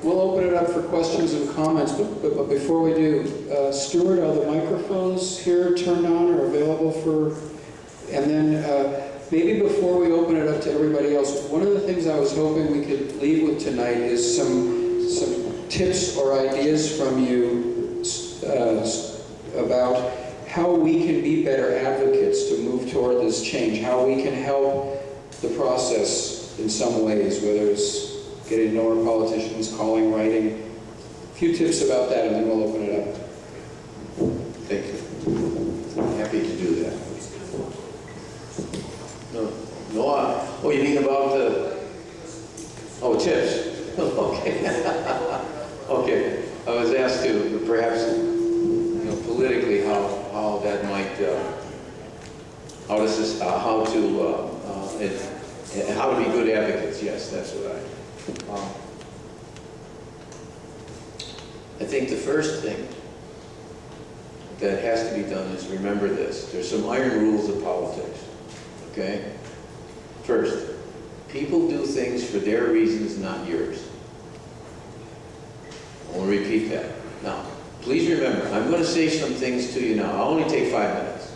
We'll open it up for questions and comments, but before we do, Stuart, are the microphones here turned on or available for, and then maybe before we open it up to everybody else, one of the things I was hoping we could leave with tonight is some tips or ideas from you about how we can be better advocates to move toward this change, how we can help the process in some ways, whether it's getting to know our politicians, calling, writing. A few tips about that, and then we'll open it up. Thank you. I'm happy to do that. No, oh, you mean about the, tips? Okay. Okay. I was asked to perhaps, politically how that might, how to be good advocates. Yes, that's what I think the first thing that has to be done is remember this. There's some iron rules of politics, okay? First, people do things for their reasons, not yours. I want to repeat that. Now, please remember, I'm going to say some things to you now. I'll only take 5 minutes.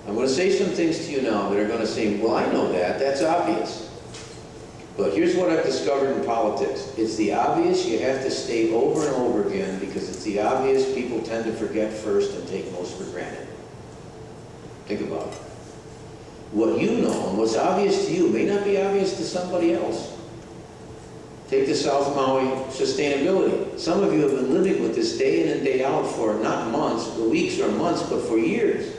I'm going to say some things to you now that are going to seem, well, I know that. That's obvious. But here's what I've discovered in politics. It's the obvious you have to state over and over again because it's the obvious people tend to forget first and take most for granted. Think about it. What you know and what's obvious to you may not be obvious to somebody else. Take the South Maui sustainability. Some of you have been living with this day in and day out for not months, weeks or months, but for years.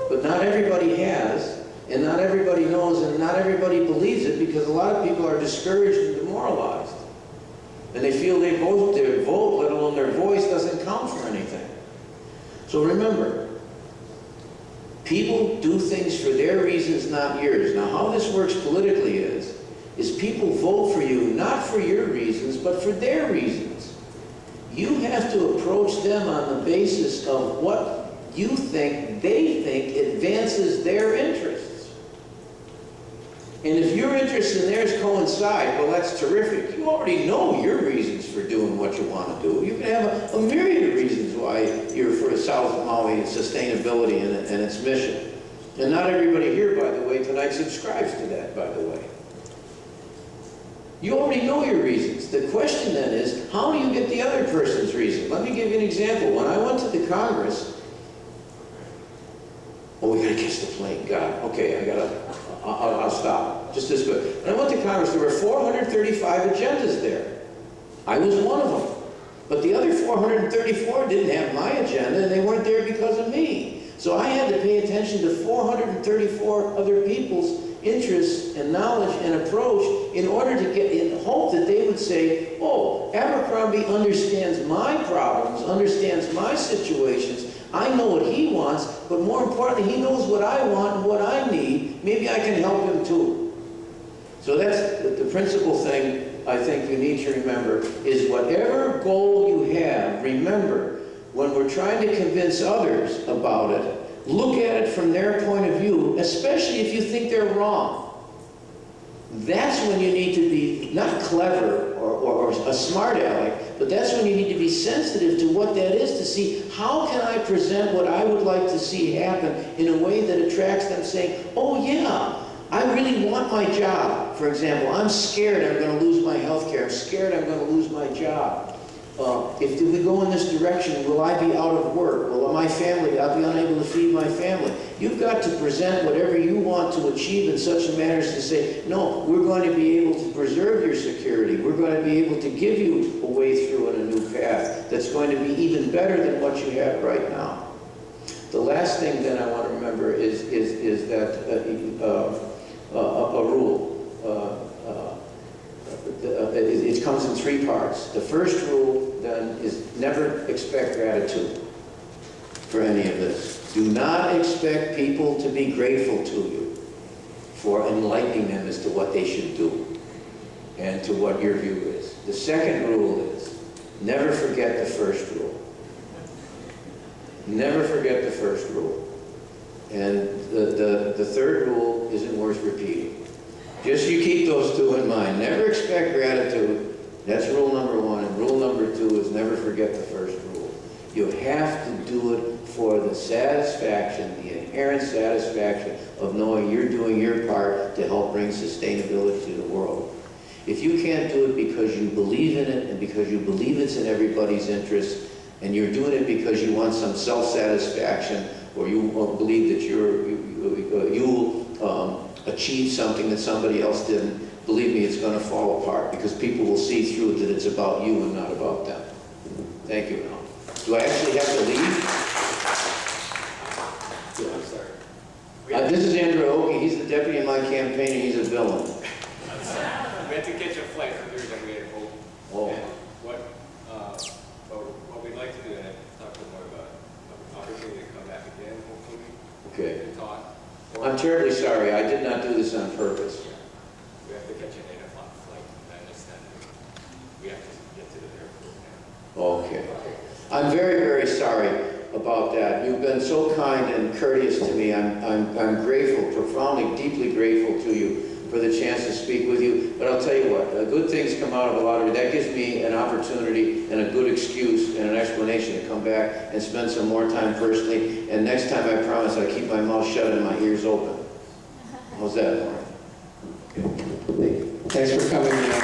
But not everybody has. And not everybody knows, and not everybody believes it because a lot of people are discouraged and demoralized. And they feel their vote, let alone their voice, doesn't count for anything. So remember, people do things for their reasons, not yours. Now, how this works politically is people vote for you, not for your reasons, but for their reasons. You have to approach them on the basis of what you think they think advances their interests. And if your interests and theirs coincide, well, that's terrific. You already know your reasons for doing what you want to do. You can have a myriad of reasons why you're for South Maui and sustainability and its mission. And not everybody here, by the way, tonight subscribes to that, by the way. You already know your reasons. The question then is, how do you get the other person's reason? Let me give you an example. When I went to the Congress, we gotta catch the plane, God. Okay, I'll stop. Just this good. When I went to Congress, there were 435 agendas there. I was one of them. But the other 434 didn't have my agenda, and they weren't there because of me. So I had to pay attention to 434 other people's interests and knowledge and approach in order to get, in the hope that they would say, oh, Abercrombie understands my problems, understands my situations, I know what he wants, but more importantly, he knows what I want and what I need. Maybe I can help him too. So that's the principal thing I think you need to remember is whatever goal you have, remember, when we're trying to convince others about it, look at it from their point of view, especially if you think they're wrong. That's when you need to be not clever or a smart aleck, but that's when you need to be sensitive to what that is to see how can I present what I would like to see happen in a way that attracts them saying, oh yeah, I really want my job. For example, I'm scared I'm going to lose my health care. I'm scared I'm going to lose my job. If we go in this direction, will I be out of work? Will my family, I'll be unable to feed my family. You've got to present whatever you want to achieve in such a manner as to say, no, we're going to be able to preserve your security. We're going to be able to give you a way through in a new path that's going to be even better than what you have right now. The last thing then I want to remember is that a rule. It comes in 3 parts. The first rule then is never expect gratitude for any of this. Do not expect people to be grateful to you for enlightening them as to what they should do and to what your view is. The second rule is never forget the first rule. Never forget the first rule. And the third rule isn't worth repeating. Just you keep those two in mind. Never expect gratitude. That's rule number one. And rule number two is never forget the first rule. You have to do it for the satisfaction, the inherent satisfaction of knowing you're doing your part to help bring sustainability to the world. If you can't do it because you believe in it and because you believe it's in everybody's interest, and you're doing it because you want some self-satisfaction, or you believe that you'll achieve something that somebody else didn't, believe me, it's going to fall apart because people will see through it that it's about you and not about them. Thank you, Al. Do I actually have to leave? Yeah, I'm sorry. This is Andrew Oakey. He's the deputy in my campaign, and he's a villain. We had to catch a flight earlier than we had hoped. Oh. And what we'd like to do, and I've talked more about an opportunity to come back again, hopefully, Okay. and talk. I'm terribly sorry. I did not do this on purpose. We have to catch an 8 o'clock flight, and I understand we have to get to the airport now. Okay. I'm very, very sorry about that. You've been so kind and courteous to me. I'm grateful, profoundly, deeply grateful to you for the chance to speak with you. But I'll tell you what, good things come out of a lot of it. That gives me an opportunity and a good excuse and an explanation to come back and spend some more time personally. And next time I promise I'll keep my mouth shut and my ears open. How's that, Lauren? Okay. Thank you. Thanks for coming.